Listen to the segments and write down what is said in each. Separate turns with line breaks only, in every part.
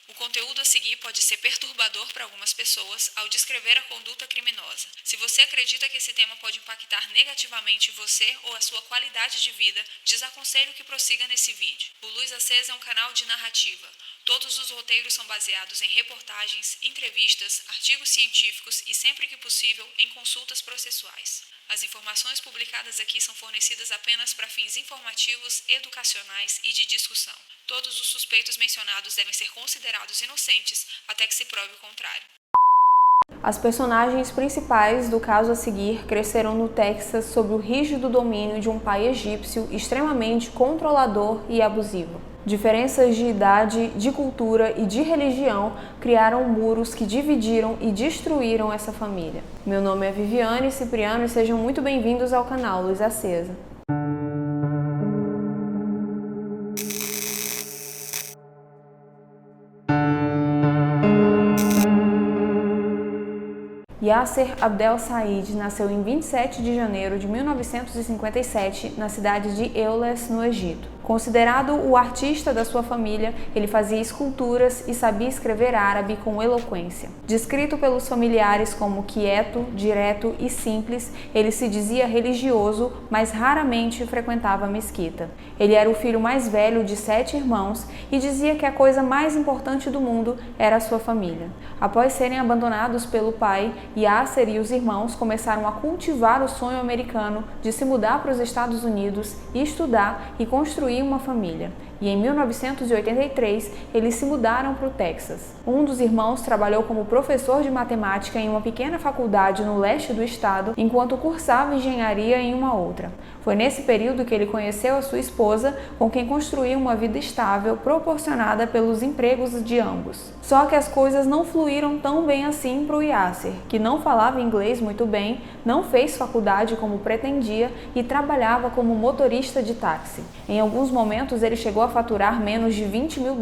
O conteúdo a seguir pode ser perturbador para algumas pessoas ao descrever a conduta criminosa. Se você acredita que esse tema pode impactar negativamente você ou a sua qualidade de vida, desaconselho que prossiga nesse vídeo. O Luz Acesa é um canal de narrativa. Todos os roteiros são baseados em reportagens, entrevistas, artigos científicos e, sempre que possível, em consultas processuais. As informações publicadas aqui são fornecidas apenas para fins informativos, educacionais e de discussão. Todos os suspeitos mencionados devem ser considerados inocentes até que se prove o contrário.
As personagens principais do caso a seguir cresceram no Texas sob o rígido domínio de um pai egípcio extremamente controlador e abusivo. Diferenças de idade, de cultura e de religião criaram muros que dividiram e destruíram essa família. Meu nome é Viviane Cipriano e sejam muito bem-vindos ao canal Luz Acesa. Yasser Abdel Said nasceu em 27 de janeiro de 1957 na cidade de Eulis, no Egito. Considerado o artista da sua família, ele fazia esculturas e sabia escrever árabe com eloquência. Descrito pelos familiares como quieto, direto e simples, ele se dizia religioso, mas raramente frequentava a mesquita. Ele era o filho mais velho de 7 irmãos e dizia que a coisa mais importante do mundo era a sua família. Após serem abandonados pelo pai, Yasser e os irmãos começaram a cultivar o sonho americano de se mudar para os Estados Unidos, estudar e construir uma família. E em 1983, eles se mudaram para o Texas. Um dos irmãos trabalhou como professor de matemática em uma pequena faculdade no leste do estado, enquanto cursava engenharia em uma outra. Foi nesse período que ele conheceu a sua esposa, com quem construiu uma vida estável proporcionada pelos empregos de ambos. Só que as coisas não fluíram tão bem assim para o Yasser, que não falava inglês muito bem, não fez faculdade como pretendia e trabalhava como motorista de táxi. Em alguns momentos ele chegou a faturar menos de $20 mil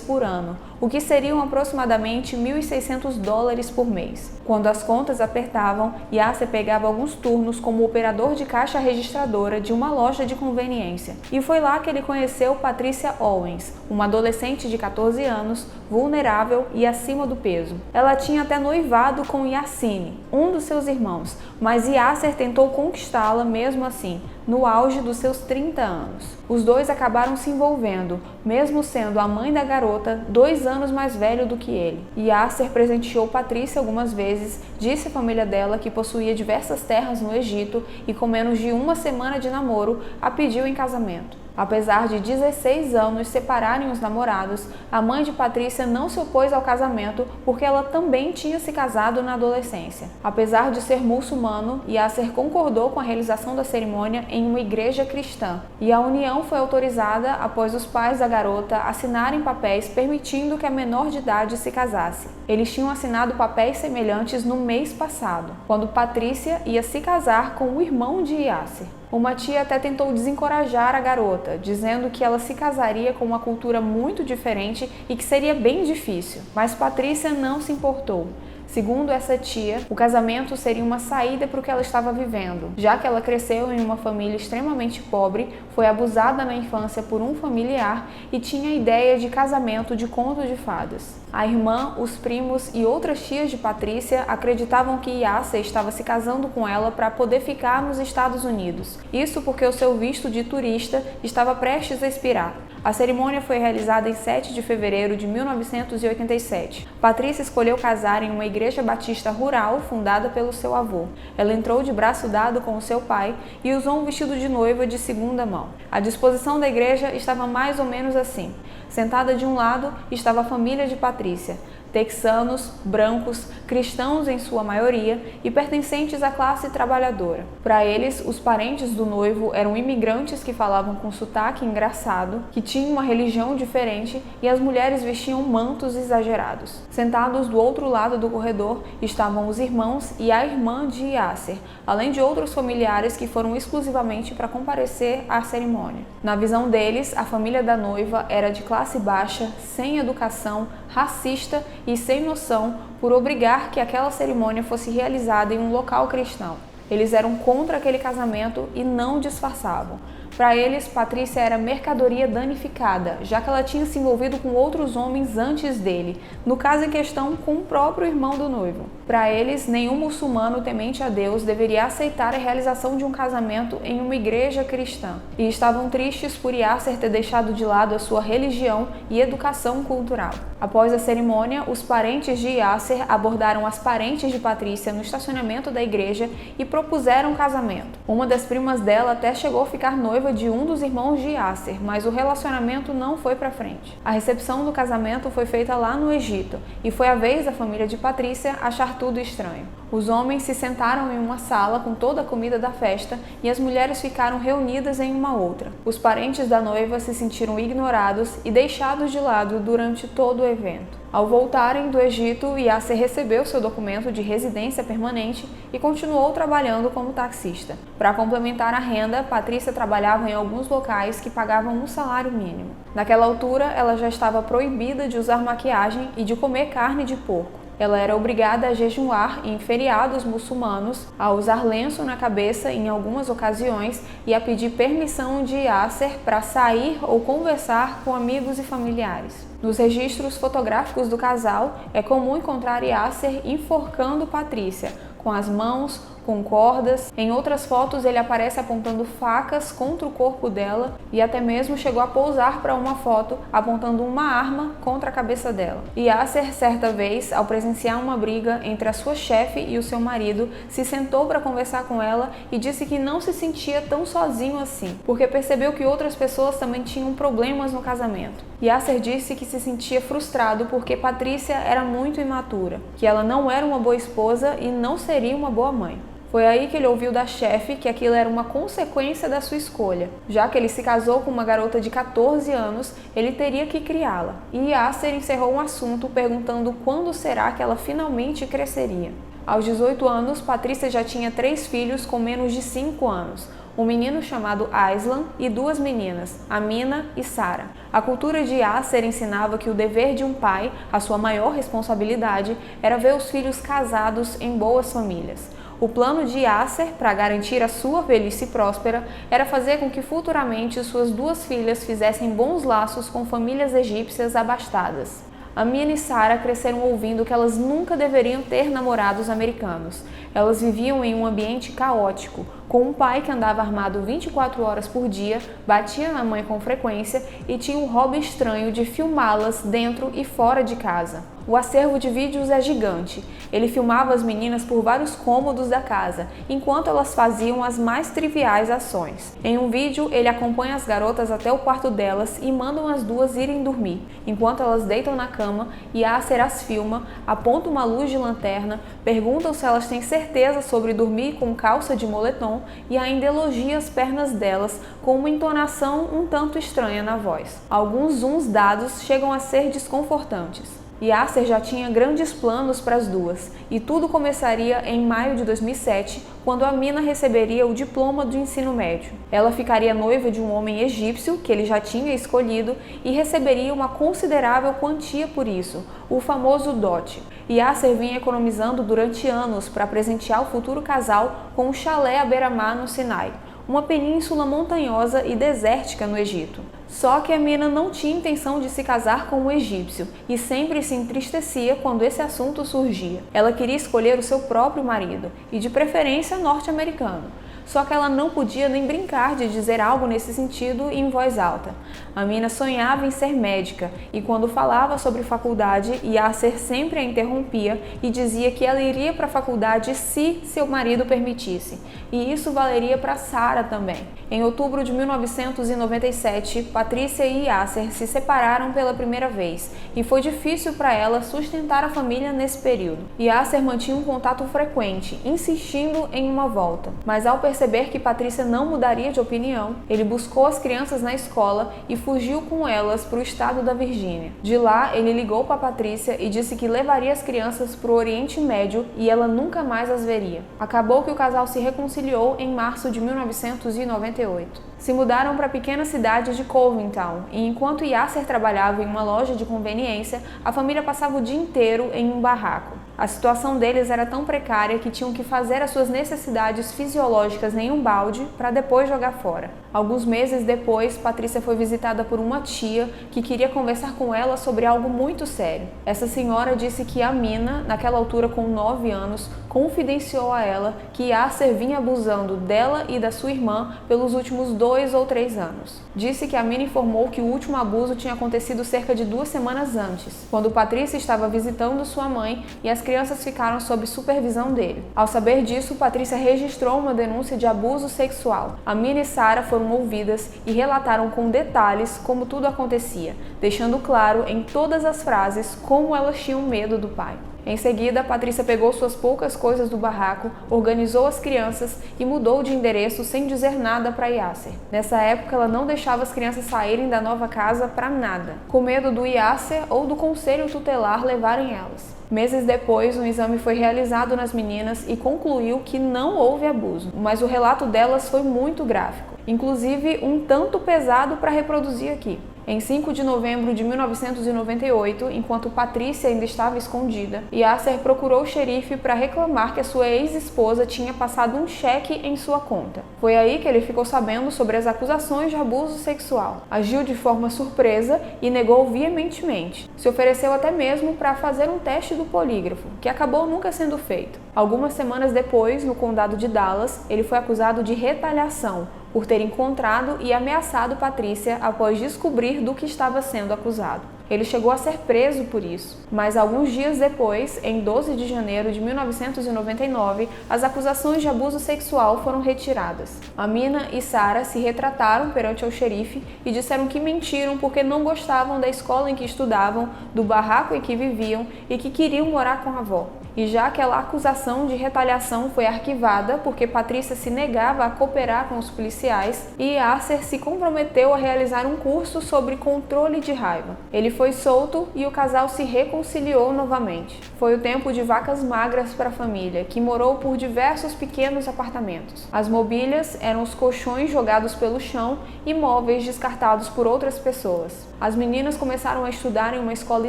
por ano, o que seriam aproximadamente $1.600 por mês. Quando as contas apertavam, Yasser pegava alguns turnos como operador de caixa registradora de uma loja de conveniência. E foi lá que ele conheceu Patricia Owens, uma adolescente de 14 anos, vulnerável e acima do peso. Ela tinha até noivado com Yassine, um dos seus irmãos, mas Yasser tentou conquistá-la mesmo assim, no auge dos seus 30 anos. Os dois acabaram se envolvendo, mesmo sendo a mãe da garota 2 anos mais velho do que ele. Yasser presenteou Patrícia algumas vezes, disse à família dela que possuía diversas terras no Egito e com menos de uma semana de namoro, a pediu em casamento. Apesar de 16 anos separarem os namorados, a mãe de Patrícia não se opôs ao casamento porque ela também tinha se casado na adolescência. Apesar de ser muçulmano, Yasser concordou com a realização da cerimônia em uma igreja cristã, e a união foi autorizada após os pais da garota assinarem papéis permitindo que a menor de idade se casasse. Eles tinham assinado papéis semelhantes no mês passado, quando Patrícia ia se casar com o irmão de Yasser. Uma tia até tentou desencorajar a garota, dizendo que ela se casaria com uma cultura muito diferente e que seria bem difícil, mas Patrícia não se importou. Segundo essa tia, o casamento seria uma saída para o que ela estava vivendo, já que ela cresceu em uma família extremamente pobre, foi abusada na infância por um familiar e tinha a ideia de casamento de conto de fadas. A irmã, os primos e outras tias de Patrícia acreditavam que Yasser estava se casando com ela para poder ficar nos Estados Unidos. Isso porque o seu visto de turista estava prestes a expirar. A cerimônia foi realizada em 7 de fevereiro de 1987. Patrícia escolheu casar em uma igreja batista rural fundada pelo seu avô. Ela entrou de braço dado com o seu pai e usou um vestido de noiva de segunda mão. A disposição da igreja estava mais ou menos assim. Sentada de um lado estava a família de Patrícia, texanos, brancos, cristãos em sua maioria e pertencentes à classe trabalhadora. Para eles, os parentes do noivo eram imigrantes que falavam com sotaque engraçado, que tinham uma religião diferente e as mulheres vestiam mantos exagerados. Sentados do outro lado do corredor estavam os irmãos e a irmã de Yasser, além de outros familiares que foram exclusivamente para comparecer à cerimônia. Na visão deles, a família da noiva era de classe baixa, sem educação, racista e sem noção por obrigar que aquela cerimônia fosse realizada em um local cristão. Eles eram contra aquele casamento e não disfarçavam. Para eles, Patrícia era mercadoria danificada, já que ela tinha se envolvido com outros homens antes dele, no caso em questão com o próprio irmão do noivo. Para eles, nenhum muçulmano temente a Deus deveria aceitar a realização de um casamento em uma igreja cristã, e estavam tristes por Yasser ter deixado de lado a sua religião e educação cultural. Após a cerimônia, os parentes de Yasser abordaram as parentes de Patrícia no estacionamento da igreja e propuseram casamento. Uma das primas dela até chegou a ficar noiva de um dos irmãos de Yasser, mas o relacionamento não foi para frente. A recepção do casamento foi feita lá no Egito e foi a vez da família de Patrícia achar tudo estranho. Os homens se sentaram em uma sala com toda a comida da festa e as mulheres ficaram reunidas em uma outra. Os parentes da noiva se sentiram ignorados e deixados de lado durante todo o evento. Ao voltarem do Egito, Yasser recebeu seu documento de residência permanente e continuou trabalhando como taxista. Para complementar a renda, Patrícia trabalhava em alguns locais que pagavam um salário mínimo. Naquela altura, ela já estava proibida de usar maquiagem e de comer carne de porco. Ela era obrigada a jejuar em feriados muçulmanos, a usar lenço na cabeça em algumas ocasiões e a pedir permissão de Yasser para sair ou conversar com amigos e familiares. Nos registros fotográficos do casal, é comum encontrar Yasser enforcando Patrícia, com as mãos, com cordas. Em outras fotos, ele aparece apontando facas contra o corpo dela e até mesmo chegou a pousar para uma foto apontando uma arma contra a cabeça dela. Yasser, certa vez, ao presenciar uma briga entre a sua chefe e o seu marido, se sentou para conversar com ela e disse que não se sentia tão sozinho assim, porque percebeu que outras pessoas também tinham problemas no casamento. Yasser disse que se sentia frustrado porque Patrícia era muito imatura, que ela não era uma boa esposa e não seria uma boa mãe. Foi aí que ele ouviu da chefe que aquilo era uma consequência da sua escolha. Já que ele se casou com uma garota de 14 anos, ele teria que criá-la. E Yasser encerrou o assunto perguntando quando será que ela finalmente cresceria. Aos 18 anos, Patrícia já tinha 3 filhos com menos de 5 anos. Um menino chamado Aislan e 2 meninas, Amina e Sara. A cultura de Yasser ensinava que o dever de um pai, a sua maior responsabilidade, era ver os filhos casados em boas famílias. O plano de Yasser, para garantir a sua velhice próspera, era fazer com que futuramente suas 2 filhas fizessem bons laços com famílias egípcias abastadas. Amina e Sara cresceram ouvindo que elas nunca deveriam ter namorados americanos. Elas viviam em um ambiente caótico, com um pai que andava armado 24 horas por dia, batia na mãe com frequência e tinha um hobby estranho de filmá-las dentro e fora de casa. O acervo de vídeos é gigante. Ele filmava as meninas por vários cômodos da casa, enquanto elas faziam as mais triviais ações. Em um vídeo, ele acompanha as garotas até o quarto delas e mandam as 2 irem dormir. Enquanto elas deitam na cama, Yasser as filma, aponta uma luz de lanterna, pergunta se elas têm certeza sobre dormir com calça de moletom e ainda elogia as pernas delas com uma entonação um tanto estranha na voz. Alguns zooms dados chegam a ser desconfortantes. Yasser já tinha grandes planos para as 2 e tudo começaria em maio de 2007, quando Amina receberia o diploma do ensino médio. Ela ficaria noiva de um homem egípcio que ele já tinha escolhido e receberia uma considerável quantia por isso, o famoso dote. Yasser vinha economizando durante anos para presentear o futuro casal com um chalé à beira-mar no Sinai, uma península montanhosa e desértica no Egito. Só que Amina não tinha intenção de se casar com um egípcio e sempre se entristecia quando esse assunto surgia. Ela queria escolher o seu próprio marido e de preferência norte-americano. Só que ela não podia nem brincar de dizer algo nesse sentido em voz alta. Amina sonhava em ser médica e quando falava sobre faculdade, Yasser sempre a interrompia e dizia que ela iria para a faculdade se seu marido permitisse. E isso valeria para Sara também. Em outubro de 1997, Patrícia e Yasser se separaram pela primeira vez e foi difícil para ela sustentar a família nesse período. Yasser mantinha um contato frequente, insistindo em uma volta, mas ao perceber que Patrícia não mudaria de opinião, ele buscou as crianças na escola e fugiu com elas para o estado da Virgínia. De lá, ele ligou para Patrícia e disse que levaria as crianças para o Oriente Médio e ela nunca mais as veria. Acabou que o casal se reconciliou em março de 1998. Se mudaram para a pequena cidade de Covington e enquanto Yasser trabalhava em uma loja de conveniência, a família passava o dia inteiro em um barraco. A situação deles era tão precária que tinham que fazer as suas necessidades fisiológicas em um balde para depois jogar fora. Alguns meses depois, Patrícia foi visitada por uma tia que queria conversar com ela sobre algo muito sério. Essa senhora disse que Amina, naquela altura com 9 anos, confidenciou a ela que Yasser vinha abusando dela e da sua irmã pelos últimos 2 ou 3 anos. Disse que Amina informou que o último abuso tinha acontecido cerca de 2 semanas antes, quando Patrícia estava visitando sua mãe e as crianças ficaram sob supervisão dele. Ao saber disso, Patrícia registrou uma denúncia de abuso sexual. Amina e Sara foram ouvidas e relataram com detalhes como tudo acontecia, deixando claro em todas as frases como elas tinham medo do pai. Em seguida, Patrícia pegou suas poucas coisas do barraco, organizou as crianças e mudou de endereço sem dizer nada para Yasser. Nessa época, ela não deixava as crianças saírem da nova casa para nada, com medo do Yasser ou do conselho tutelar levarem elas. Meses depois, um exame foi realizado nas meninas e concluiu que não houve abuso, mas o relato delas foi muito gráfico, inclusive um tanto pesado para reproduzir aqui. Em 5 de novembro de 1998, enquanto Patrícia ainda estava escondida, Yasser procurou o xerife para reclamar que a sua ex-esposa tinha passado um cheque em sua conta. Foi aí que ele ficou sabendo sobre as acusações de abuso sexual. Agiu de forma surpresa e negou veementemente. Se ofereceu até mesmo para fazer um teste do polígrafo, que acabou nunca sendo feito. Algumas semanas depois, no condado de Dallas, ele foi acusado de retaliação, por ter encontrado e ameaçado Patrícia após descobrir do que estava sendo acusado. Ele chegou a ser preso por isso, mas alguns dias depois, em 12 de janeiro de 1999, as acusações de abuso sexual foram retiradas. Amina e Sara se retrataram perante o xerife e disseram que mentiram porque não gostavam da escola em que estudavam, do barraco em que viviam e que queriam morar com a avó. E já aquela acusação de retaliação foi arquivada porque Patrícia se negava a cooperar com os policiais e Yasser se comprometeu a realizar um curso sobre controle de raiva. Ele foi solto e o casal se reconciliou novamente. Foi o tempo de vacas magras para a família, que morou por diversos pequenos apartamentos. As mobílias eram os colchões jogados pelo chão e móveis descartados por outras pessoas. As meninas começaram a estudar em uma escola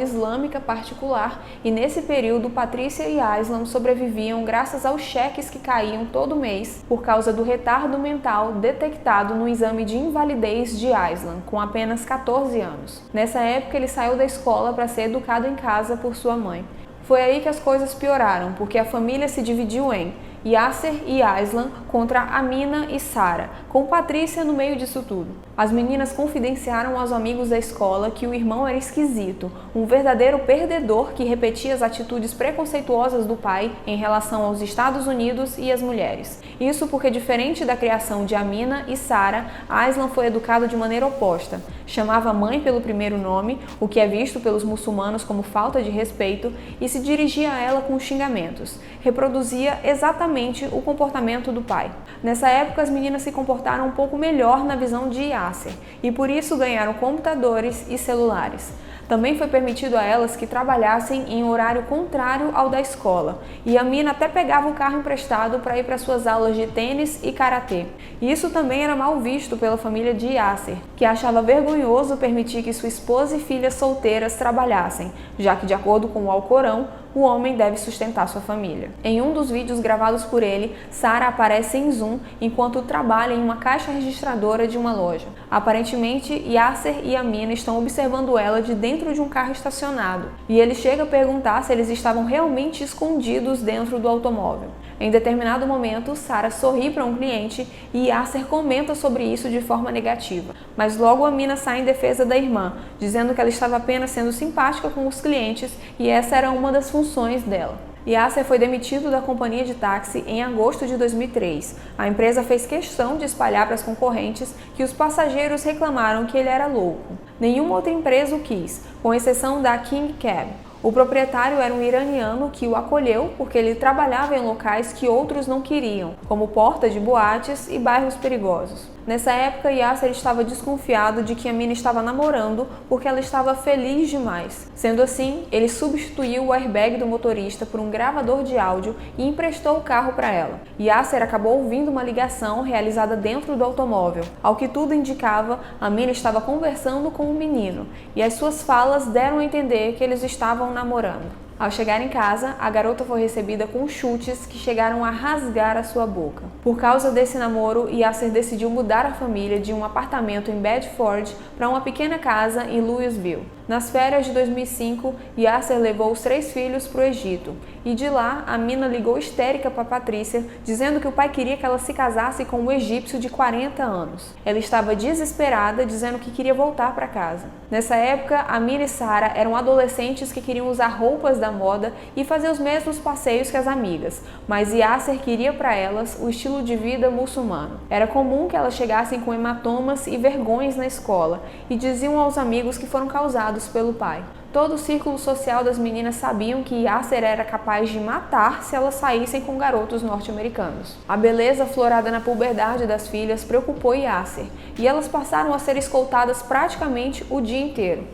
islâmica particular e nesse período Patrícia e Aislan sobreviviam graças aos cheques que caíam todo mês por causa do retardo mental detectado no exame de invalidez de Aislan, com apenas 14 anos. Nessa época ele saiu da escola para ser educado em casa por sua mãe. Foi aí que as coisas pioraram, porque a família se dividiu em Yasser e Aislan contra Amina e Sara, com Patrícia no meio disso tudo. As meninas confidenciaram aos amigos da escola que o irmão era esquisito, um verdadeiro perdedor que repetia as atitudes preconceituosas do pai em relação aos Estados Unidos e as mulheres. Isso porque, diferente da criação de Amina e Sara, Aislan foi educado de maneira oposta. Chamava a mãe pelo primeiro nome, o que é visto pelos muçulmanos como falta de respeito, e se dirigia a ela com xingamentos. Reproduzia exatamente o comportamento do pai. Nessa época, as meninas se comportaram um pouco melhor na visão de Yasser, e por isso ganharam computadores e celulares. Também foi permitido a elas que trabalhassem em horário contrário ao da escola, e a Amina até pegava o carro emprestado para ir para suas aulas de tênis e karatê. E isso também era mal visto pela família de Yasser, que achava vergonhoso permitir que sua esposa e filhas solteiras trabalhassem, já que, de acordo com o Alcorão, o homem deve sustentar sua família. Em um dos vídeos gravados por ele, Sara aparece em zoom enquanto trabalha em uma caixa registradora de uma loja. Aparentemente, Yasser e Amina estão observando ela de dentro de um carro estacionado, e ele chega a perguntar se eles estavam realmente escondidos dentro do automóvel. Em determinado momento, Sara sorri para um cliente e Yasser comenta sobre isso de forma negativa. Mas logo Amina sai em defesa da irmã, dizendo que ela estava apenas sendo simpática com os clientes e essa era uma das funções dela. Yasser foi demitido da companhia de táxi em agosto de 2003. A empresa fez questão de espalhar para as concorrentes que os passageiros reclamaram que ele era louco. Nenhuma outra empresa o quis, com exceção da King Cab. O proprietário era um iraniano que o acolheu porque ele trabalhava em locais que outros não queriam, como porta de boates e bairros perigosos. Nessa época, Yasser estava desconfiado de que Amina estava namorando porque ela estava feliz demais. Sendo assim, ele substituiu o airbag do motorista por um gravador de áudio e emprestou o carro para ela. Yasser acabou ouvindo uma ligação realizada dentro do automóvel. Ao que tudo indicava, Amina estava conversando com um menino e as suas falas deram a entender que eles estavam namorando. Ao chegar em casa, a garota foi recebida com chutes que chegaram a rasgar a sua boca. Por causa desse namoro, Yasser decidiu mudar a família de um apartamento em Bedford para uma pequena casa em Louisville. Nas férias de 2005, Yasser levou os 3 filhos para o Egito e de lá, Amina ligou histérica para Patrícia, dizendo que o pai queria que ela se casasse com um egípcio de 40 anos. Ela estava desesperada, dizendo que queria voltar para casa. Nessa época, Amina e Sara eram adolescentes que queriam usar roupas da moda e fazer os mesmos passeios que as amigas, mas Yasser queria para elas o estilo de vida muçulmano. Era comum que elas chegassem com hematomas e vergões na escola e diziam aos amigos que foram causados pelo pai. Todo o círculo social das meninas sabiam que Yasser era capaz de matar se elas saíssem com garotos norte-americanos. A beleza florada na puberdade das filhas preocupou Yasser e elas passaram a ser escoltadas praticamente o dia inteiro.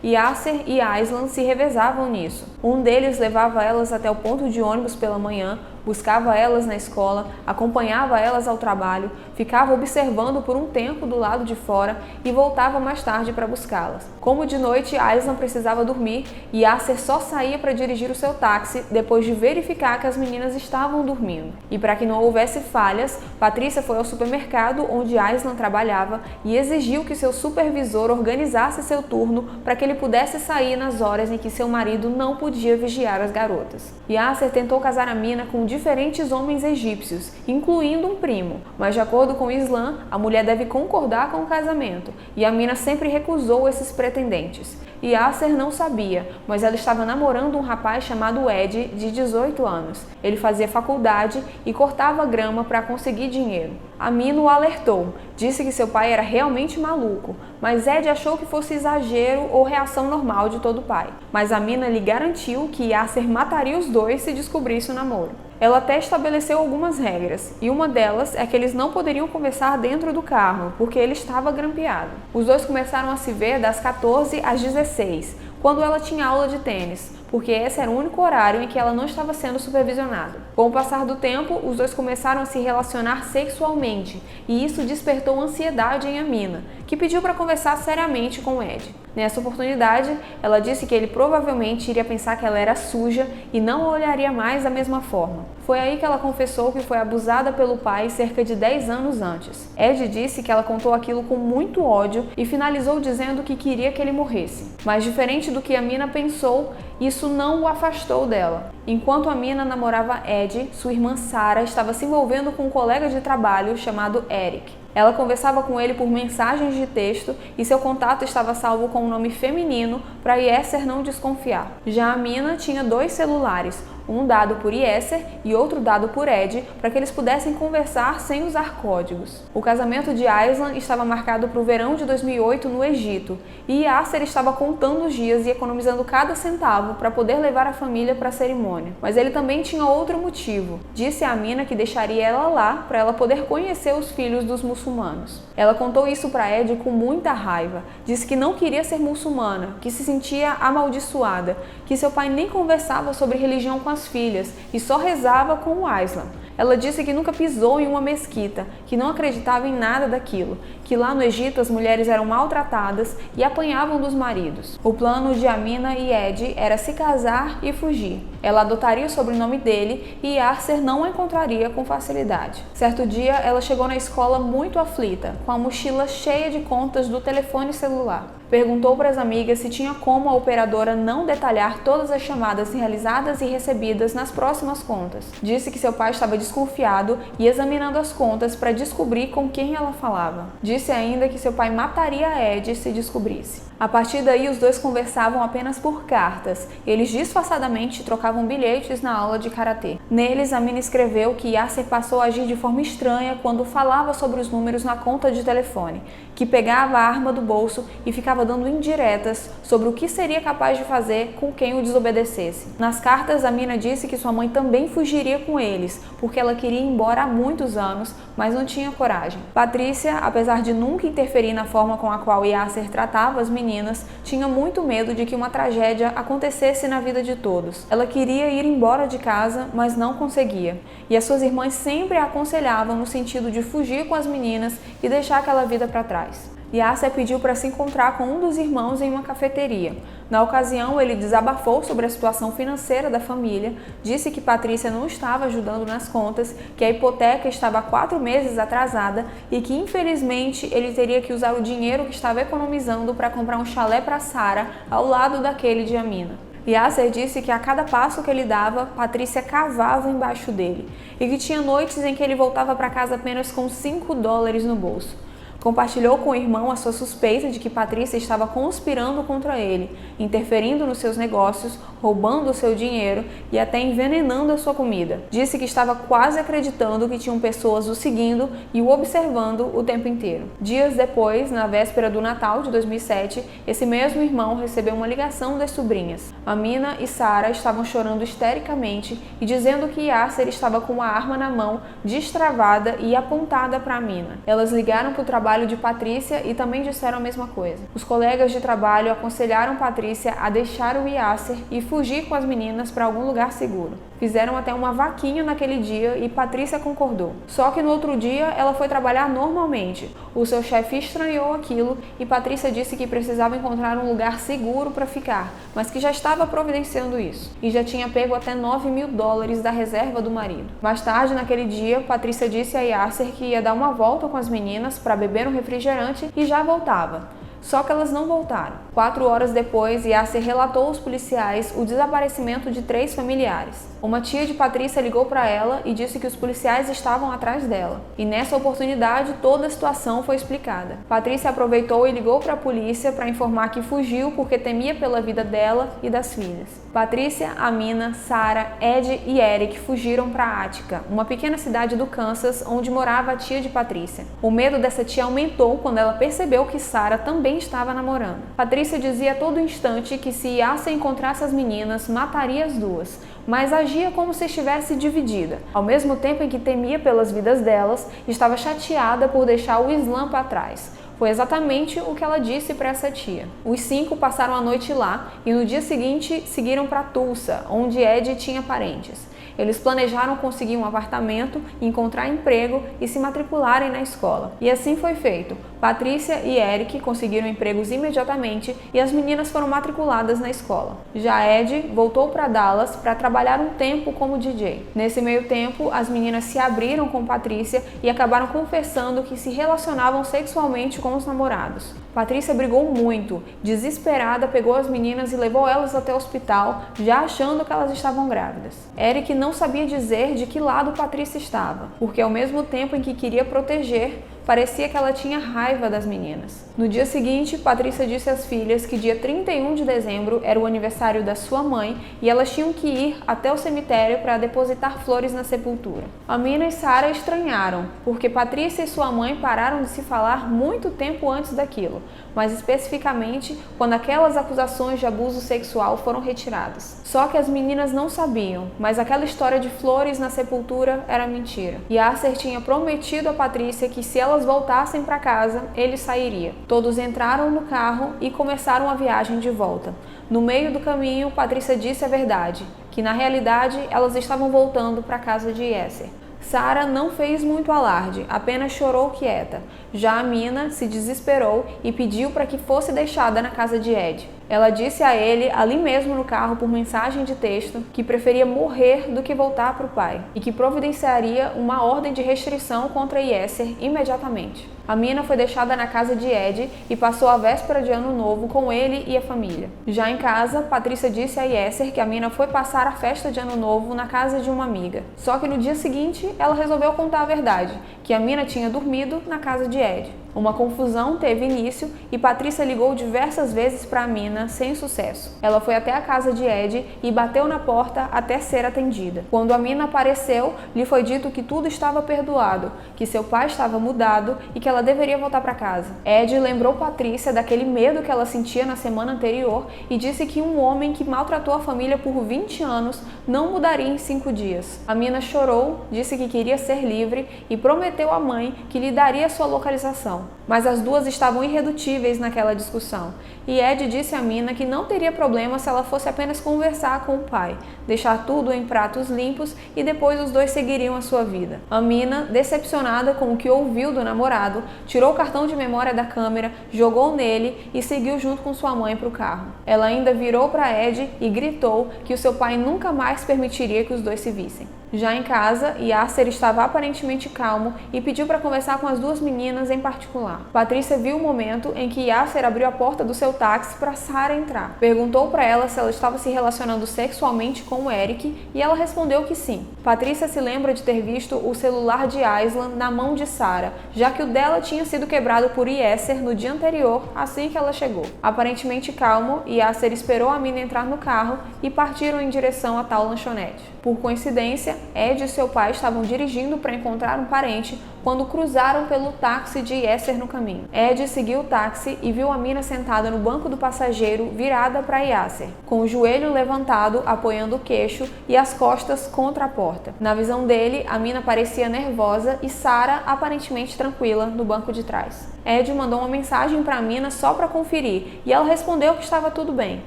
Yasser e Aislan se revezavam nisso. Um deles levava elas até o ponto de ônibus pela manhã, buscava elas na escola, acompanhava elas ao trabalho, ficava observando por um tempo do lado de fora e voltava mais tarde para buscá-las. Como de noite Aislan precisava dormir, Yasser só saía para dirigir o seu táxi depois de verificar que as meninas estavam dormindo. E para que não houvesse falhas, Patrícia foi ao supermercado onde Aislan trabalhava e exigiu que seu supervisor organizasse seu turno para que ele pudesse sair nas horas em que seu marido não podia vigiar as garotas. Yasser tentou casar Amina com diferentes homens egípcios, incluindo um primo, mas de acordo com o Islã, a mulher deve concordar com o casamento, e Amina sempre recusou esses pretendentes. Yasser não sabia, mas ela estava namorando um rapaz chamado Ed, de 18 anos. Ele fazia faculdade e cortava grama para conseguir dinheiro. Amina o alertou, disse que seu pai era realmente maluco, mas Ed achou que fosse exagero ou reação normal de todo pai. Mas Amina lhe garantiu que Yasser mataria os dois se descobrisse o namoro. Ela até estabeleceu algumas regras, e uma delas é que eles não poderiam conversar dentro do carro, porque ele estava grampeado. Os dois começaram a se ver das 14 às 16, quando ela tinha aula de tênis, porque esse era o único horário em que ela não estava sendo supervisionada. Com o passar do tempo, os dois começaram a se relacionar sexualmente, e isso despertou ansiedade em Amina, que pediu para conversar seriamente com Ed. Nessa oportunidade, ela disse que ele provavelmente iria pensar que ela era suja e não a olharia mais da mesma forma. Foi aí que ela confessou que foi abusada pelo pai cerca de 10 anos antes. Ed disse que ela contou aquilo com muito ódio e finalizou dizendo que queria que ele morresse. Mas diferente do que Amina pensou, isso não o afastou dela. Enquanto Amina namorava Ed, sua irmã Sara estava se envolvendo com um colega de trabalho chamado Eric. Ela conversava com ele por mensagens de texto e seu contato estava salvo com um nome feminino para Yasser não desconfiar. Já Amina tinha 2 celulares, um dado por Yasser e outro dado por Ed, para que eles pudessem conversar sem usar códigos. O casamento de Aislan estava marcado para o verão de 2008 no Egito, e Yasser estava contando os dias e economizando cada centavo para poder levar a família para a cerimônia. Mas ele também tinha outro motivo. Disse a Amina que deixaria ela lá para ela poder conhecer os filhos dos muçulmanos. Ela contou isso para Ed com muita raiva. Disse que não queria ser muçulmana, que se sentia amaldiçoada, que seu pai nem conversava sobre religião com as filhas e só rezava com o Aislan. Ela disse que nunca pisou em uma mesquita, que não acreditava em nada daquilo, que lá no Egito as mulheres eram maltratadas e apanhavam dos maridos. O plano de Amina e Ed era se casar e fugir. Ela adotaria o sobrenome dele e Yasser não a encontraria com facilidade. Certo dia, ela chegou na escola muito aflita, com a mochila cheia de contas do telefone celular. Perguntou para as amigas se tinha como a operadora não detalhar todas as chamadas realizadas e recebidas nas próximas contas. Disse que seu pai estava desconfiado e examinando as contas para descobrir com quem ela falava. Disse ainda que seu pai mataria Ed se descobrisse. A partir daí, os dois conversavam apenas por cartas. Eles disfarçadamente trocavam bilhetes na aula de karatê. Neles, Amina escreveu que Yasser passou a agir de forma estranha quando falava sobre os números na conta de telefone, que pegava a arma do bolso e ficava dando indiretas sobre o que seria capaz de fazer com quem o desobedecesse. Nas cartas, Amina disse que sua mãe também fugiria com eles, porque ela queria ir embora há muitos anos, mas não tinha coragem. Patrícia, apesar de nunca interferir na forma com a qual Yasser tratava as meninas, tinha muito medo de que uma tragédia acontecesse na vida de todos. Ela queria ir embora de casa, mas não conseguia. E as suas irmãs sempre a aconselhavam no sentido de fugir com as meninas e deixar aquela vida para trás. Yasser pediu para se encontrar com um dos irmãos em uma cafeteria. Na ocasião, ele desabafou sobre a situação financeira da família, disse que Patrícia não estava ajudando nas contas, que a hipoteca estava há 4 meses atrasada e que, infelizmente, ele teria que usar o dinheiro que estava economizando para comprar um chalé para Sara ao lado daquele de Amina. Yasser disse que a cada passo que ele dava, Patrícia cavava embaixo dele e que tinha noites em que ele voltava para casa apenas com $5 no bolso. Compartilhou com o irmão a sua suspeita de que Patrícia estava conspirando contra ele, interferindo nos seus negócios, roubando o seu dinheiro e até envenenando a sua comida. Disse que estava quase acreditando que tinham pessoas o seguindo e o observando o tempo inteiro. Dias depois, na véspera do Natal de 2007, esse mesmo irmão recebeu uma ligação das sobrinhas. Amina e Sara estavam chorando histericamente e dizendo que Yasser estava com uma arma na mão, destravada e apontada para Amina. Elas ligaram para o trabalho de Patrícia e também disseram a mesma coisa. Os colegas de trabalho aconselharam Patrícia a deixar o Yasser e fugir com as meninas para algum lugar seguro. Fizeram até uma vaquinha naquele dia e Patrícia concordou. Só que no outro dia ela foi trabalhar normalmente. O seu chefe estranhou aquilo e Patrícia disse que precisava encontrar um lugar seguro para ficar, mas que já estava providenciando isso e já tinha pego até $9.000 da reserva do marido. Mais tarde naquele dia, Patrícia disse a Yasser que ia dar uma volta com as meninas para beber um refrigerante e já voltava. Só que elas não voltaram. 4 horas depois, Yasser relatou aos policiais o desaparecimento de 3 familiares. Uma tia de Patrícia ligou para ela e disse que os policiais estavam atrás dela. E nessa oportunidade, toda a situação foi explicada. Patrícia aproveitou e ligou para a polícia para informar que fugiu porque temia pela vida dela e das filhas. Patrícia, Amina, Sara, Ed e Eric fugiram para Ática, uma pequena cidade do Kansas onde morava a tia de Patrícia. O medo dessa tia aumentou quando ela percebeu que Sara também estava namorando. Patrícia dizia a todo instante que se Yasser encontrasse as meninas, mataria as duas, mas agia como se estivesse dividida. Ao mesmo tempo em que temia pelas vidas delas, estava chateada por deixar o Islã para trás. Foi exatamente o que ela disse para essa tia. Os 5 passaram a noite lá e no dia seguinte seguiram para Tulsa, onde Ed tinha parentes. Eles planejaram conseguir um apartamento, encontrar emprego e se matricularem na escola. E assim foi feito. Patrícia e Eric conseguiram empregos imediatamente e as meninas foram matriculadas na escola. Já Ed voltou para Dallas para trabalhar um tempo como DJ. Nesse meio tempo, as meninas se abriram com Patrícia e acabaram confessando que se relacionavam sexualmente com os namorados. Patrícia brigou muito. Desesperada, pegou as meninas e levou elas até o hospital, já achando que elas estavam grávidas. Eric não sabia dizer de que lado Patrícia estava, porque ao mesmo tempo em que queria proteger, parecia que ela tinha raiva das meninas. No dia seguinte, Patrícia disse às filhas que dia 31 de dezembro era o aniversário da sua mãe e elas tinham que ir até o cemitério para depositar flores na sepultura. Amina e Sara estranharam, porque Patrícia e sua mãe pararam de se falar muito tempo antes daquilo, mas especificamente quando aquelas acusações de abuso sexual foram retiradas. Só que as meninas não sabiam, mas aquela história de flores na sepultura era mentira. Yasser tinha prometido a Patrícia que se elas voltassem para casa, ele sairia. Todos entraram no carro e começaram a viagem de volta. No meio do caminho, Patrícia disse a verdade, que na realidade elas estavam voltando para a casa de Yasser. Sara não fez muito alarde, apenas chorou quieta. Já Amina se desesperou e pediu para que fosse deixada na casa de Ed. Ela disse a ele, ali mesmo no carro por mensagem de texto, que preferia morrer do que voltar para o pai e que providenciaria uma ordem de restrição contra Yasser imediatamente. Amina foi deixada na casa de Ed e passou a véspera de Ano Novo com ele e a família. Já em casa, Patrícia disse a Yasser que Amina foi passar a festa de Ano Novo na casa de uma amiga. Só que no dia seguinte, ela resolveu contar a verdade, que Amina tinha dormido na casa de Ed. Uma confusão teve início e Patrícia ligou diversas vezes para Amina sem sucesso. Ela foi até a casa de Ed e bateu na porta até ser atendida. Quando Amina apareceu, lhe foi dito que tudo estava perdoado, que seu pai estava mudado e que ela deveria voltar para casa. Ed lembrou Patrícia daquele medo que ela sentia na semana anterior e disse que um homem que maltratou a família por 20 anos não mudaria em 5 dias. Amina chorou, disse que queria ser livre e prometeu à mãe que lhe daria sua localização. Mas as duas estavam irredutíveis naquela discussão, e Ed disse a Amina que não teria problema se ela fosse apenas conversar com o pai, deixar tudo em pratos limpos e depois os dois seguiriam a sua vida. Amina, decepcionada com o que ouviu do namorado, tirou o cartão de memória da câmera, jogou nele e seguiu junto com sua mãe para o carro. Ela ainda virou para Ed e gritou que o seu pai nunca mais permitiria que os dois se vissem. Já em casa, Yasser estava aparentemente calmo e pediu para conversar com as duas meninas em particular. Patrícia viu o momento em que Yasser abriu a porta do seu táxi para Sarah entrar. Perguntou para ela se ela estava se relacionando sexualmente com o Eric e ela respondeu que sim. Patrícia se lembra de ter visto o celular de Aislan na mão de Sarah, já que o dela tinha sido quebrado por Yasser no dia anterior, assim que ela chegou. Aparentemente calmo, Yasser esperou a mina entrar no carro e partiram em direção a tal lanchonete. Por coincidência, Ed e seu pai estavam dirigindo para encontrar um parente quando cruzaram pelo táxi de Yasser no caminho. Ed seguiu o táxi e viu a mina sentada no banco do passageiro virada para Yasser, com o joelho levantado apoiando o queixo e as costas contra a porta. Na visão dele, a mina parecia nervosa e Sarah aparentemente tranquila no banco de trás. Ed mandou uma mensagem para a mina só para conferir e ela respondeu que estava tudo bem.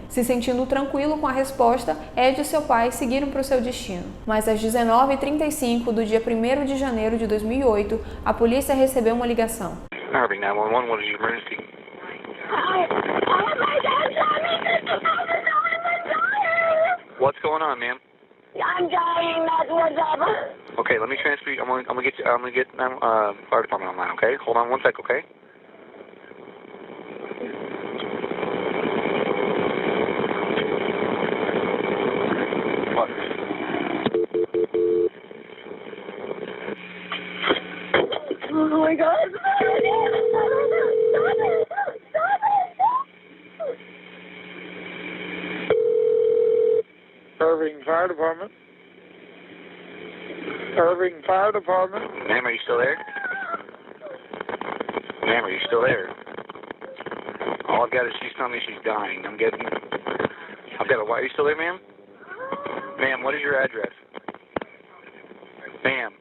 Se sentindo tranquilo com a resposta, Ed e seu pai seguiram para o seu destino. Mas às 19h35 do dia 1º de janeiro de 2008, a polícia recebeu uma ligação.
Harvey, 911, what is your emergency? What's going on, ma'am?
I'm dying, that's what's up.
Okay, let me transfer you. I'm gonna get fire department online. Okay, hold on one sec. Okay. What?
Oh my God!
Irving Fire Department. Irving Fire Department.
Ma'am, are you still there? Ma'am, are you still there? All I've got is she's telling me she's dying. I've got a. Why are you still there, ma'am? Ma'am, what is your address? Ma'am.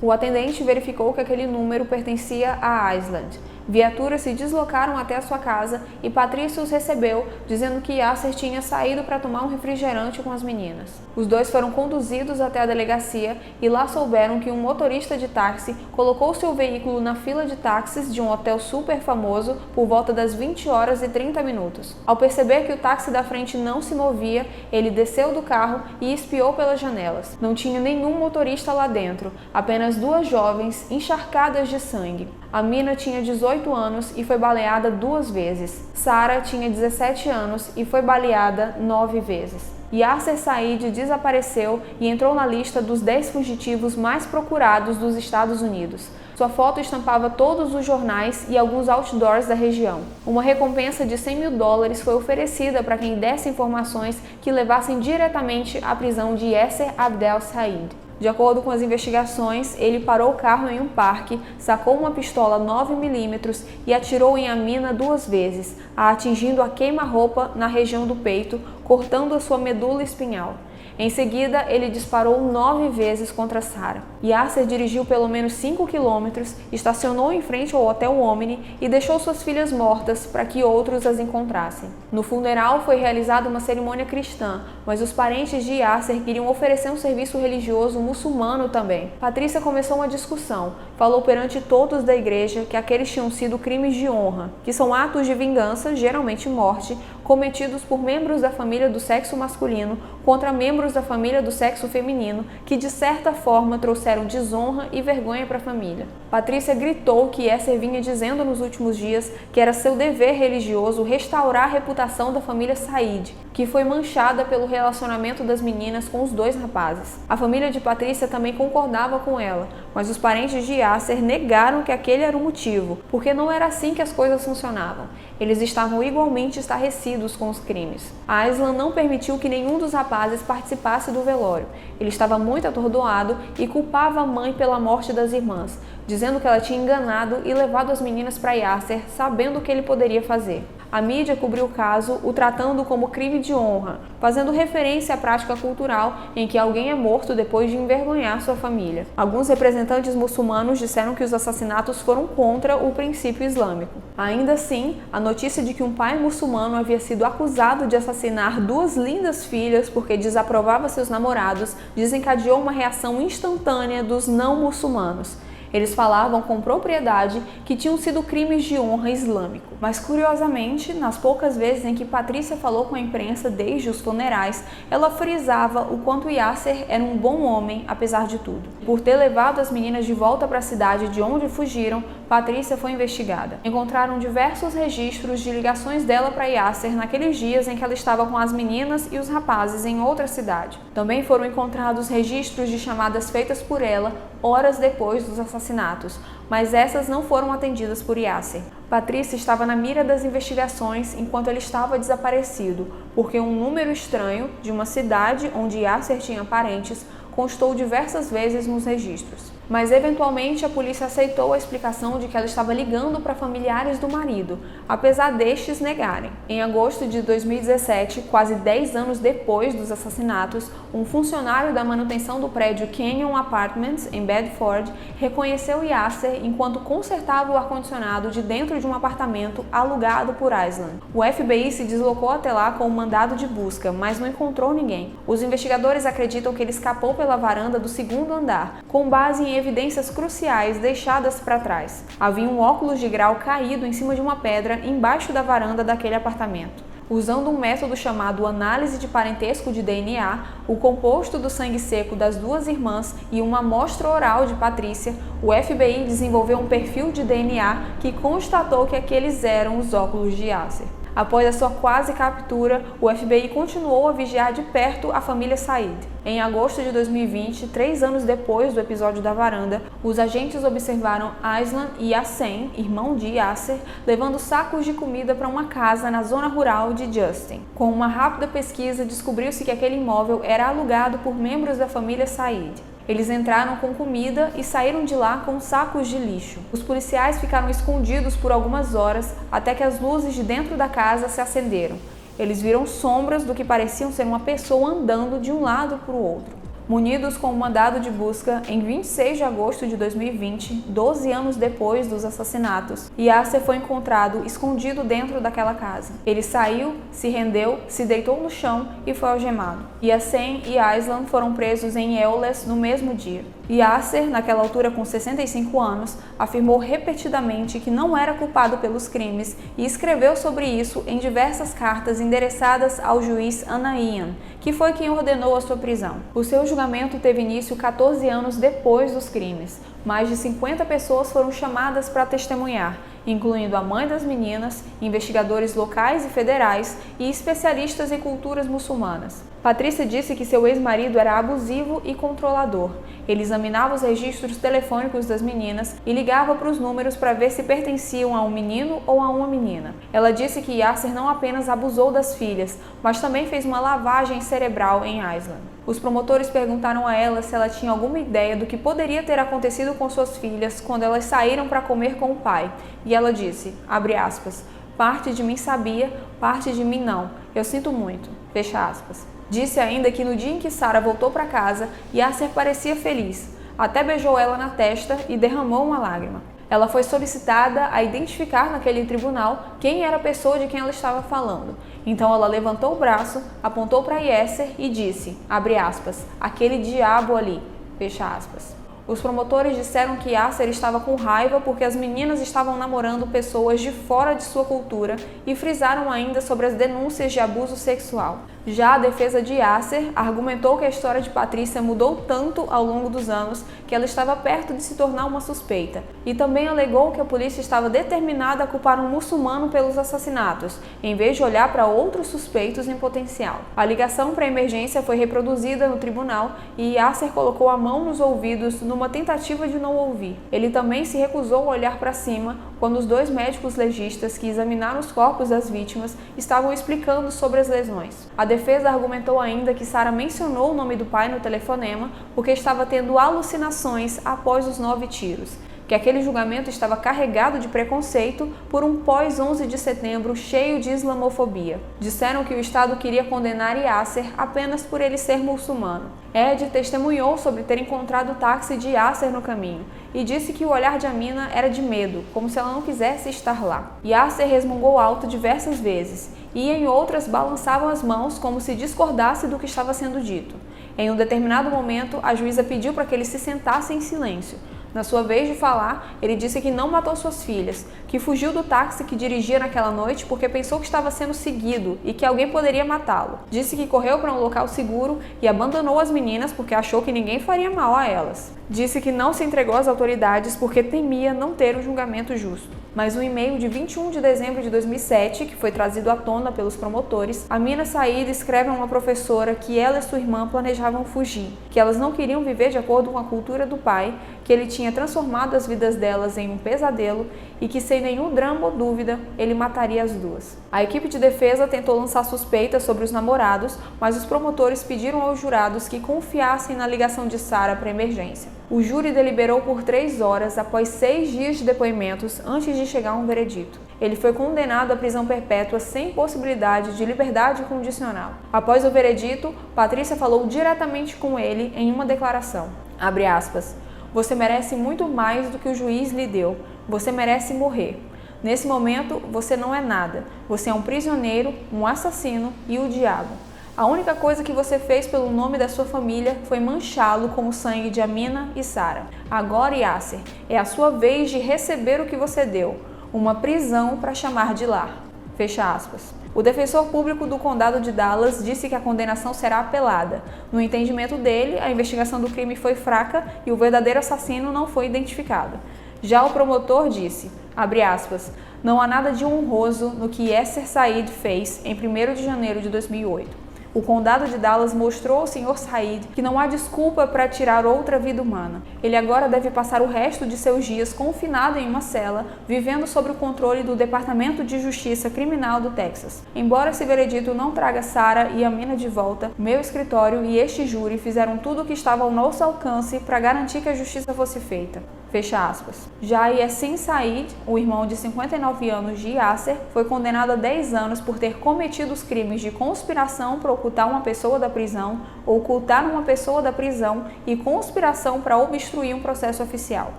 O atendente verificou que aquele número pertencia a Aislan. Viaturas se deslocaram até a sua casa e Patrícia os recebeu, dizendo que Yasser tinha saído para tomar um refrigerante com as meninas. Os dois foram conduzidos até a delegacia e lá souberam que um motorista de táxi colocou seu veículo na fila de táxis de um hotel super famoso por volta das 20h30. Ao perceber que o táxi da frente não se movia, ele desceu do carro e espiou pelas janelas. Não tinha nenhum motorista lá dentro, apenas duas jovens encharcadas de sangue. A mina tinha 18 anos e foi baleada 2 vezes. Sarah tinha 17 anos e foi baleada 9 vezes. Yasser Said desapareceu e entrou na lista dos 10 fugitivos mais procurados dos Estados Unidos. Sua foto estampava todos os jornais e alguns outdoors da região. Uma recompensa de $100 mil foi oferecida para quem desse informações que levassem diretamente à prisão de Yasser Abdel Said. De acordo com as investigações, ele parou o carro em um parque, sacou uma pistola 9mm e atirou em Amina 2 vezes, a atingindo a queima-roupa na região do peito, cortando a sua medula espinhal. Em seguida, ele disparou 9 vezes contra Sarah. Yasser dirigiu pelo menos 5 quilômetros, estacionou em frente ao Hotel Omni e deixou suas filhas mortas para que outros as encontrassem. No funeral foi realizada uma cerimônia cristã, mas os parentes de Yasser queriam oferecer um serviço religioso muçulmano também. Patrícia começou uma discussão, falou perante todos da igreja que aqueles tinham sido crimes de honra, que são atos de vingança, geralmente morte, cometidos por membros da família do sexo masculino contra membros da família do sexo feminino que de certa forma trouxeram trouxeram desonra e vergonha para a família. Patrícia gritou que Yasser vinha dizendo nos últimos dias que era seu dever religioso restaurar a reputação da família Said, que foi manchada pelo relacionamento das meninas com os dois rapazes. A família de Patrícia também concordava com ela, mas os parentes de Yasser negaram que aquele era o motivo, porque não era assim que as coisas funcionavam. Eles estavam igualmente estarrecidos com os crimes. Aislan não permitiu que nenhum dos rapazes participasse do velório. Ele estava muito atordoado e culpava a mãe pela morte das irmãs, dizendo que ela tinha enganado e levado as meninas para Yasser, sabendo o que ele poderia fazer. A mídia cobriu o caso, o tratando como crime de honra, fazendo referência à prática cultural em que alguém é morto depois de envergonhar sua família. Alguns representantes muçulmanos disseram que os assassinatos foram contra o princípio islâmico. Ainda assim, a notícia de que um pai muçulmano havia sido acusado de assassinar duas lindas filhas porque desaprovava seus namorados desencadeou uma reação instantânea dos não muçulmanos. Eles falavam com propriedade que tinham sido crimes de honra islâmico. Mas, curiosamente, nas poucas vezes em que Patrícia falou com a imprensa desde os funerais, ela frisava o quanto Yasser era um bom homem, apesar de tudo. Por ter levado as meninas de volta para a cidade de onde fugiram, Patrícia foi investigada. Encontraram diversos registros de ligações dela para Yasser naqueles dias em que ela estava com as meninas e os rapazes em outra cidade. Também foram encontrados registros de chamadas feitas por ela horas depois dos assassinatos, mas essas não foram atendidas por Yasser. Patrícia estava na mira das investigações enquanto ele estava desaparecido, porque um número estranho de uma cidade onde Yasser tinha parentes constou diversas vezes nos registros. Mas, eventualmente, a polícia aceitou a explicação de que ela estava ligando para familiares do marido, apesar destes negarem. Em agosto de 2017, quase 10 anos depois dos assassinatos, um funcionário da manutenção do prédio Canyon Apartments, em Bedford, reconheceu Yasser enquanto consertava o ar-condicionado de dentro de um apartamento alugado por Aislan. O FBI se deslocou até lá com um mandado de busca, mas não encontrou ninguém. Os investigadores acreditam que ele escapou pela varanda do segundo andar, com base em evidências cruciais deixadas para trás. Havia um óculos de grau caído em cima de uma pedra embaixo da varanda daquele apartamento. Usando um método chamado análise de parentesco de DNA, o composto do sangue seco das duas irmãs e uma amostra oral de Patrícia, o FBI desenvolveu um perfil de DNA que constatou que aqueles eram os óculos de Yasser. Após a sua quase captura, o FBI continuou a vigiar de perto a família Said. Em agosto de 2020, 3 anos depois do episódio da varanda, os agentes observaram Aislan e Yassen, irmão de Yasser, levando sacos de comida para uma casa na zona rural de Justin. Com uma rápida pesquisa, descobriu-se que aquele imóvel era alugado por membros da família Said. Eles entraram com comida e saíram de lá com sacos de lixo. Os policiais ficaram escondidos por algumas horas até que as luzes de dentro da casa se acenderam. Eles viram sombras do que pareciam ser uma pessoa andando de um lado para o outro. Munidos com um mandado de busca, em 26 de agosto de 2020, 12 anos depois dos assassinatos, Yasser foi encontrado escondido dentro daquela casa. Ele saiu, se rendeu, se deitou no chão e foi algemado. Yassen e Aislan foram presos em Euless no mesmo dia. Yasser, naquela altura com 65 anos, afirmou repetidamente que não era culpado pelos crimes e escreveu sobre isso em diversas cartas endereçadas ao juiz Anaian, que foi quem ordenou a sua prisão. O seu julgamento teve início 14 anos depois dos crimes. Mais de 50 pessoas foram chamadas para testemunhar, incluindo a mãe das meninas, investigadores locais e federais e especialistas em culturas muçulmanas. Patrícia disse que seu ex-marido era abusivo e controlador. Ele examinava os registros telefônicos das meninas e ligava para os números para ver se pertenciam a um menino ou a uma menina. Ela disse que Yasser não apenas abusou das filhas, mas também fez uma lavagem cerebral em Aislan. Os promotores perguntaram a ela se ela tinha alguma ideia do que poderia ter acontecido com suas filhas quando elas saíram para comer com o pai. E ela disse, abre aspas, parte de mim sabia, parte de mim não. Eu sinto muito. Fecha aspas. Disse ainda que no dia em que Sarah voltou para casa, Yasser parecia feliz. Até beijou ela na testa e derramou uma lágrima. Ela foi solicitada a identificar naquele tribunal quem era a pessoa de quem ela estava falando. Então ela levantou o braço, apontou para Yasser e disse, abre aspas, aquele diabo ali, fecha aspas. Os promotores disseram que Yasser estava com raiva porque as meninas estavam namorando pessoas de fora de sua cultura e frisaram ainda sobre as denúncias de abuso sexual. Já a defesa de Yasser argumentou que a história de Patrícia mudou tanto ao longo dos anos que ela estava perto de se tornar uma suspeita, e também alegou que a polícia estava determinada a culpar um muçulmano pelos assassinatos, em vez de olhar para outros suspeitos em potencial. A ligação para a emergência foi reproduzida no tribunal e Yasser colocou a mão nos ouvidos numa tentativa de não ouvir. Ele também se recusou a olhar para cima quando os 2 médicos legistas que examinaram os corpos das vítimas estavam explicando sobre as lesões. A defesa argumentou ainda que Sarah mencionou o nome do pai no telefonema porque estava tendo alucinações após os 9 tiros, que aquele julgamento estava carregado de preconceito por um pós-11 de setembro cheio de islamofobia. Disseram que o Estado queria condenar Yasser apenas por ele ser muçulmano. Ed testemunhou sobre ter encontrado o táxi de Yasser no caminho e disse que o olhar de Amina era de medo, como se ela não quisesse estar lá. Yasser resmungou alto diversas vezes e em outras balançavam as mãos como se discordasse do que estava sendo dito. Em um determinado momento, a juíza pediu para que ele se sentasse em silêncio. Na sua vez de falar, ele disse que não matou suas filhas, que fugiu do táxi que dirigia naquela noite porque pensou que estava sendo seguido e que alguém poderia matá-lo. Disse que correu para um local seguro e abandonou as meninas porque achou que ninguém faria mal a elas. Disse que não se entregou às autoridades porque temia não ter um julgamento justo. Mas um e-mail de 21 de dezembro de 2007, que foi trazido à tona pelos promotores, Amina Said escreve a uma professora que ela e sua irmã planejavam fugir, que elas não queriam viver de acordo com a cultura do pai, que ele tinha transformado as vidas delas em um pesadelo e que, sem nenhum drama ou dúvida, ele mataria as 2. A equipe de defesa tentou lançar suspeitas sobre os namorados, mas os promotores pediram aos jurados que confiassem na ligação de Sarah para a emergência. O júri deliberou por 3 horas após 6 dias de depoimentos antes de chegar a um veredito. Ele foi condenado à prisão perpétua sem possibilidade de liberdade condicional. Após o veredito, Patrícia falou diretamente com ele em uma declaração. Abre aspas. Você merece muito mais do que o juiz lhe deu. Você merece morrer. Nesse momento, você não é nada. Você é um prisioneiro, um assassino e o diabo. A única coisa que você fez pelo nome da sua família foi manchá-lo com o sangue de Amina e Sarah. Agora, Yasser, é a sua vez de receber o que você deu. Uma prisão para chamar de lar. Fecha aspas. O defensor público do condado de Dallas disse que a condenação será apelada. No entendimento dele, a investigação do crime foi fraca e o verdadeiro assassino não foi identificado. Já o promotor disse, abre aspas, não há nada de honroso no que Yasser Said fez em 1º de janeiro de 2008. O condado de Dallas mostrou ao Sr. Said que não há desculpa para tirar outra vida humana. Ele agora deve passar o resto de seus dias confinado em uma cela, vivendo sob o controle do Departamento de Justiça Criminal do Texas. Embora esse veredito não traga Sarah e Amina de volta, meu escritório e este júri fizeram tudo o que estava ao nosso alcance para garantir que a justiça fosse feita. Fecha aspas. Já Yassin Said, o irmão de 59 anos de Yasser, foi condenado a 10 anos por ter cometido os crimes de conspiração para ocultar uma pessoa da prisão, ocultar uma pessoa da prisão e conspiração para obstruir um processo oficial.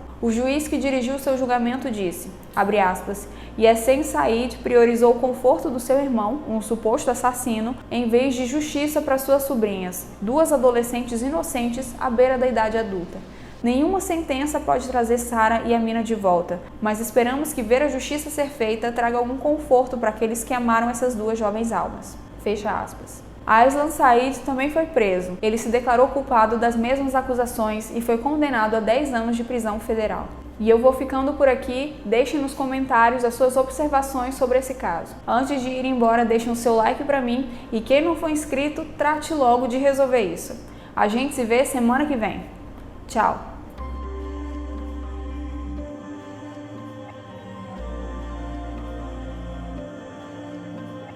O juiz que dirigiu seu julgamento disse, abre aspas, Yassin Said priorizou o conforto do seu irmão, um suposto assassino, em vez de justiça para suas sobrinhas, 2 adolescentes inocentes à beira da idade adulta. Nenhuma sentença pode trazer Sarah e Amina de volta, mas esperamos que ver a justiça ser feita traga algum conforto para aqueles que amaram essas 2 jovens almas. Fecha aspas. Aislan Said também foi preso. Ele se declarou culpado das mesmas acusações e foi condenado a 10 anos de prisão federal. E eu vou ficando por aqui, deixem nos comentários as suas observações sobre esse caso. Antes de ir embora, deixem o seu like para mim e quem não for inscrito, trate logo de resolver isso. A gente se vê semana que vem. Tchau!